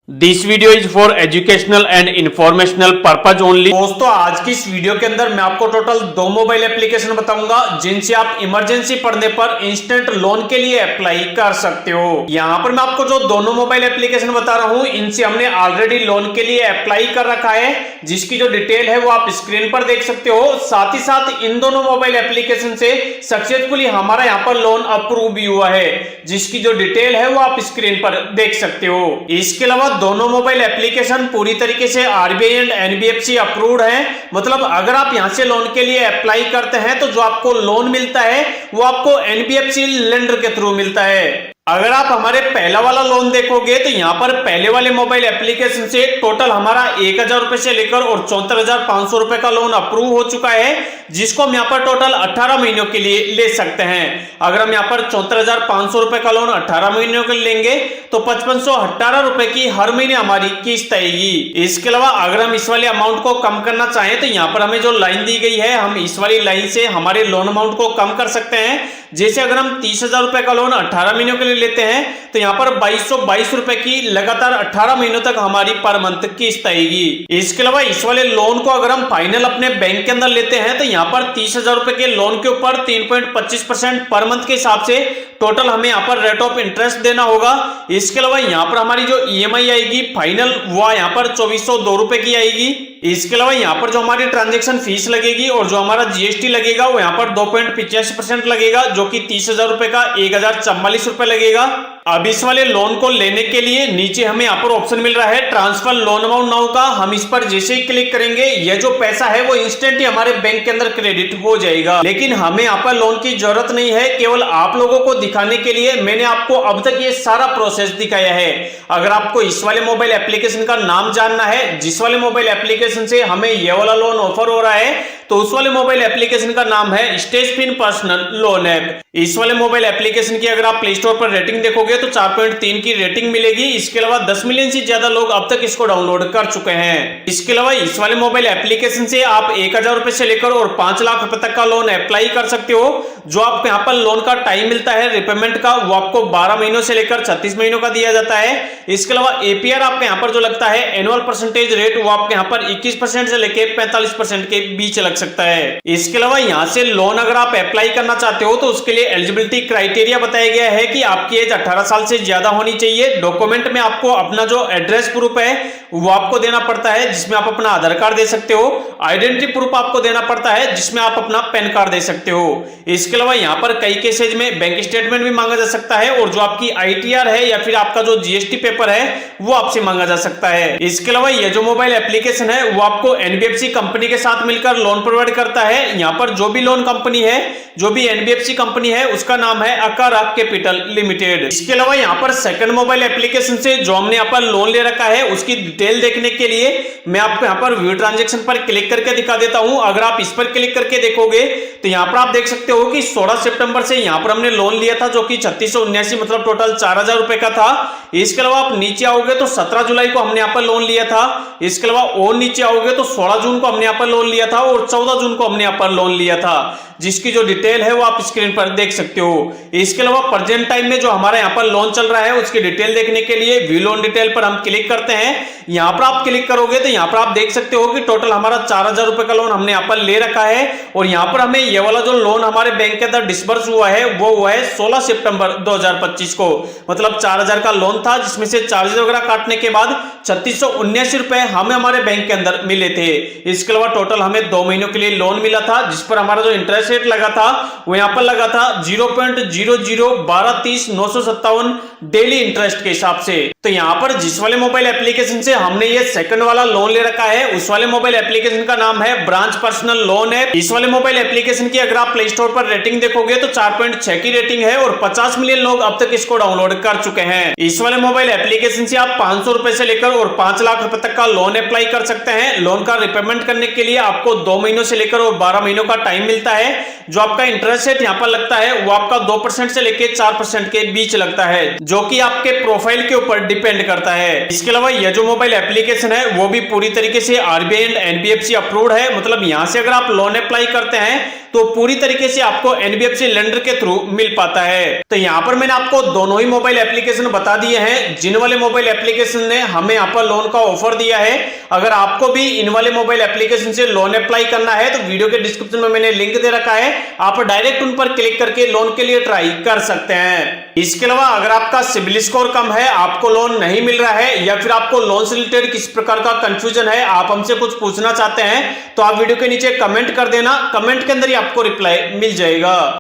This video is for educational and informational purpose only. दोस्तों आज की इस वीडियो के अंदर मैं आपको टोटल 2 मोबाइल एप्लीकेशन बताऊंगा जिनसे आप इमरजेंसी पड़ने पर इंस्टेंट लोन के लिए अप्लाई कर सकते हो। यहाँ पर मैं आपको जो दोनों मोबाइल एप्लीकेशन बता रहा हूँ इनसे हमने ऑलरेडी लोन के लिए अप्लाई कर रखा है, जिसकी जो डिटेल है वो आप स्क्रीन पर देख सकते हो। साथ ही साथ इन दोनों मोबाइल एप्लीकेशन से सक्सेसफुली हमारा यहाँ पर लोन अप्रूव भी हुआ है, जिसकी जो डिटेल है वो आप स्क्रीन पर देख सकते हो। इसके अलावा दोनों मोबाइल एप्लीकेशन पूरी तरीके से आरबीआई एंड एनबीएफसी अप्रूव्ड हैं। मतलब अगर आप यहां से लोन के लिए अप्लाई करते हैं तो जो आपको लोन मिलता है वो आपको एनबीएफसी लेंडर के थ्रू मिलता है। अगर आप हमारे पहला वाला लोन देखोगे तो यहाँ पर पहले वाले मोबाइल एप्लीकेशन से टोटल हमारा 1000 रुपए से लेकर और 74,500 रुपए का लोन अप्रूव हो चुका है, जिसको हम यहाँ पर टोटल 18 महीनों के लिए ले सकते हैं। अगर हम यहाँ पर 74,500 रुपए का लोन 18 महीनों के लिए लेंगे तो 5518 रुपए की हर महीने हमारी किस्त आएगी। इसके अलावा अगर हम इस वाले अमाउंट को कम करना चाहें तो यहाँ पर हमें जो लाइन दी गई है हम इस वाली लाइन से हमारे लोन अमाउंट को कम कर सकते हैं। जैसे अगर हम 30,000 रुपए का लोन 18 महीनों के लिए लेते हैं तो यहाँ पर 2222 रुपए की लगातार 18 महीनों तक हमारी पर मंथ किस्त आएगी। इसके अलावा इस वाले लोन को अगर हम फाइनल अपने बैंक के अंदर लेते हैं तो यहाँ पर 30,000 रुपए के लोन के ऊपर 3.25% पर मंथ के हिसाब से टोटल हमें यहाँ पर रेट ऑफ इंटरेस्ट देना होगा। इसके अलावा यहाँ पर हमारी जो ईएमआई आएगी फाइनल वो यहाँ पर 2402 रुपए की आएगी। इसके अलावा यहाँ पर जो हमारी ट्रांजैक्शन फीस लगेगी और जो हमारा जीएसटी लगेगा वो यहाँ पर 2.85% लगेगा, जो कि 30,000 रुपए का 1044 रुपए लगेगा। अब इस वाले लोन को लेने के लिए नीचे हमें यहाँ पर ऑप्शन मिल रहा है ट्रांसफर लोन अमाउंट नाउ का। हम इस पर जैसे ही क्लिक करेंगे यह जो पैसा है वो इंस्टेंट ही हमारे बैंक के अंदर क्रेडिट हो जाएगा। लेकिन हमें यहाँ पर लोन की जरूरत नहीं है, केवल आप लोगों को दिखाने के लिए मैंने आपको अब तक ये सारा प्रोसेस दिखाया है। अगर आपको इस वाले मोबाइल एप्लीकेशन का नाम जानना है जिस वाले मोबाइल एप्लीकेशन से हमें यह वाला लोन ऑफर हो रहा है, तो उस वाले मोबाइल एप्लीकेशन का नाम है स्टेजफिन पर्सनल लोन ऐप। इस वाले मोबाइल एप्लीकेशन की अगर आप प्ले स्टोर पर रेटिंग देखोगे तो 4.3 की रेटिंग मिलेगी। इसके अलावा 10 मिलियन से ज्यादा लोग अब तक इसको डाउनलोड कर चुके हैं। इसके अलावा इस वाले मोबाइल एप्लीकेशन से आप 1000 रुपए से लेकर और 5 लाख रुपए तक का लोन अप्लाई कर सकते हो। जो आपको यहाँ पर लोन का टाइम मिलता है रिपेमेंट का वो आपको 12 महीनों से लेकर 36 महीनों का दिया जाता है। इसके अलावा एपीआर आपके यहाँ पर जो लगता है एनुअल परसेंटेज रेट वो आपके यहाँ पर 21% से लेकर 45% के बीच लग सकता है। इसके अलावा यहाँ से लोन अगर आप अप्लाई करना चाहते हो तो उसके लिए एलिजिबिलिटी क्राइटेरिया बताया गया है कि आपकी एज 18 साल से ज्यादा होनी चाहिए। डॉक्यूमेंट में आपको अपना जो एड्रेस प्रूफ है वो आपको देना पड़ता है, जिसमें आप अपना आधार कार्ड दे सकते हो। आइडेंटिटी प्रूफ आपको देना पड़ता है जिसमें आप अपना पैन कार्ड दे सकते हो। इसके अलावा यहाँ पर कई केसेज में बैंक स्टेटमेंट भी मांगा जा सकता है और जो आपकी आईटीआर है या फिर आपका जो जीएसटी पेपर है वो आपसे मांगा जा सकता है। इसके अलावा ये जो मोबाइल एप्लीकेशन है वो आपको एनबीएफसी कंपनी के साथ मिलकर लोन प्रोवाइड करता है। यहाँ पर जो भी लोन कंपनी है, जो भी एनबीएफसी कंपनी है उसका नाम है अकारा कैपिटल लिमिटेड। इसके अलावा यहाँ पर सेकंड मोबाइल एप्लीकेशन से जो हमने यहाँ पर लोन ले रखा है उसकी डिटेल देखने के लिए मैं आपको यहाँ पर व्यू ट्रांजैक्शन पर क्लिक करके दिखा देता हूं। अगर आप इस पर क्लिक करके देखोगे तो यहाँ पर आप देख सकते हो कि 16 सितंबर से यहाँ पर हमने लोन लिया था, जो कि 3679 मतलब टोटल 4000 रुपए का था। इसके अलावा आप नीचे आओगे तो 17 जुलाई को हमने यहाँ पर लोन लिया था। इसके अलावा और नीचे आओगे तो 16 जून को हमने यहाँ पर लोन लिया था और 14 जून को हमने यहाँ पर लोन लिया था, जिसकी जो डिटेल है वो आप स्क्रीन पर देख सकते हो। इसके अलावा प्रेजेंट टाइम में जो हमारा यहाँ पर लोन चल रहा है उसकी डिटेल देखने के लिए व्यू लोन डिटेल पर हम क्लिक करते हैं। यहाँ पर आप क्लिक करोगे तो यहाँ पर आप देख सकते हो कि टोटल हमारा 4000 रुपए का लोन हमने यहाँ पर ले रखा है और यहाँ पर हमें ये वाला जो लोन हमारे बैंक के अंदर डिस्बर्स हुआ है वो हुआ है 16 सितंबर 2025 को। मतलब 4000 का लोन था जिसमें से चार्जेस वगैरह काटने के बाद 3679 रुपए हमें हमारे बैंक के अंदर मिले थे। इसके अलावा टोटल हमें 2 महीनों के लिए लोन मिला था, जिस पर हमारा जो इंटरेस्ट रेट लगा था वो यहाँ पर लगा था 0.00123957 डेली इंटरेस्ट के हिसाब से। तो यहाँ पर जिस वाले मोबाइल एप्लीकेशन से हमने ये सेकंड वाला लोन ले रखा है उस वाले मोबाइल एप्लीकेशन का नाम है ब्रांच पर्सनल लोन ऐप। इस वाले मोबाइल एप्लीकेशन की अगर आप प्ले स्टोर पर रेटिंग देखोगे तो 4.6 की रेटिंग है और 50 मिलियन लोग अब तक इसको डाउनलोड कर चुके हैं। इस वाले मोबाइल एप्लीकेशन से आप 500 रुपए से लेकर और 5 लाख रुपए तक का लोन अप्लाई कर सकते हैं। लोन का रिपेमेंट करने के लिए आपको 2 महीनों से लेकर और 12 महीनों का टाइम मिलता है। जो आपका इंटरेस्ट रेट यहाँ पर लगता है वो आपका 2% से लेके 4% के बीच लगता है, जो कि आपके प्रोफाइल के ऊपर डिपेंड करता है। इसके अलावा यह जो मोबाइल एप्लीकेशन है वो भी पूरी तरीके से आरबीआई एंड एनबीएफसी अप्रूव्ड है। मतलब यहां से अगर आप लोन अप्लाई करते हैं तो पूरी तरीके से आपको एनबीएफसी लेंडर के थ्रू मिल पाता है। तो यहाँ पर मैंने आपको दोनों ही मोबाइल एप्लीकेशन बता दिए हैं। जिन वाले मोबाइल एप्लीकेशन ने हमें यहाँ पर लोन का ऑफर दिया है, अगर आपको भी इन वाले मोबाइल एप्लीकेशन से लोन अप्लाई करना है तो वीडियो के डिस्क्रिप्शन में मैंने लिंक दे रखा है, आप डायरेक्ट उन पर क्लिक करके लोन के लिए ट्राई कर सकते हैं। इसके अलावा अगर आपका सिबिल स्कोर कम है, आपको लोन नहीं मिल रहा है, या फिर आपको लोन से रिलेटेड किस प्रकार का कंफ्यूजन है, आप हमसे कुछ पूछना चाहते हैं, तो आप वीडियो के नीचे कमेंट कर देना। कमेंट के अंदर ही आपको रिप्लाई मिल जाएगा।